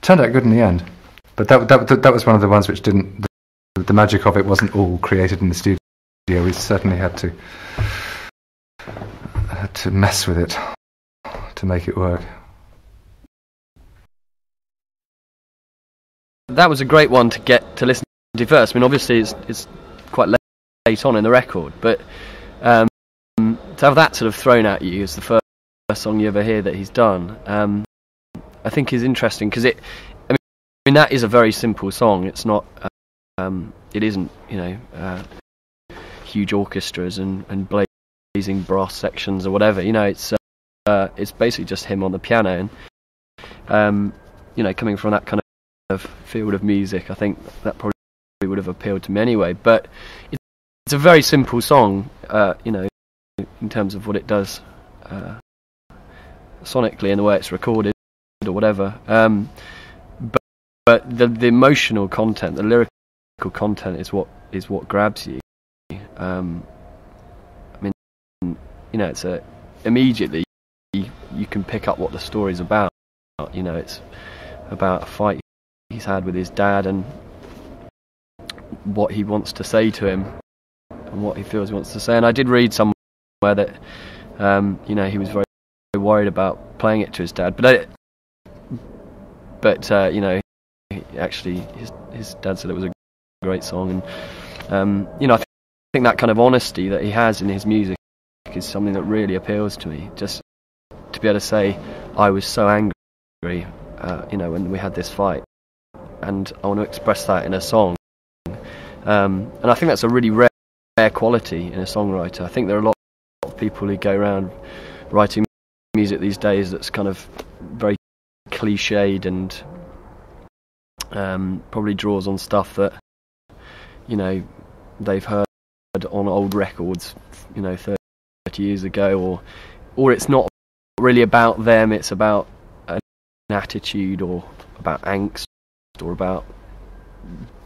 turned out good in the end. But that was one of the ones which didn't. The magic of it wasn't all created in the studio. We certainly had to mess with it to make it work. That was a great one to get to listen to first. I mean, obviously it's quite late on in the record, but to have that sort of thrown at you as the first song you ever hear that he's done, I think is interesting, because I mean that is a very simple song. It's not, it isn't, huge orchestras and blazing brass sections or whatever. It's basically just him on the piano, and coming from that kind of field of music, I think that probably would have appealed to me anyway. But it's a very simple song, in terms of what it does sonically and the way it's recorded or whatever. But the emotional content, the lyrical content, is what grabs you. It's immediately you can pick up what the story's about. It's about a fight he's had with his dad and what he wants to say to him and what he feels he wants to say. And I did read somewhere that he was very worried about playing it to his dad, but actually his dad said it was a great song. And I think that kind of honesty that he has in his music is something that really appeals to me. Just to be able to say, I was so angry, when we had this fight, and I want to express that in a song. And I think that's a really rare quality in a songwriter. I think there are a lot of people who go around writing music these days that's kind of very cliched and probably draws on stuff that they've heard on old records 30 years ago, or it's not really about them, it's about an attitude or about angst or about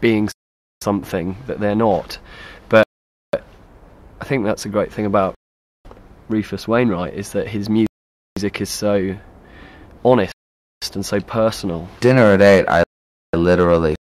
being something that they're not. But I think that's a great thing about Rufus Wainwright, is that his music is so honest and so personal. Dinner at 8, I literally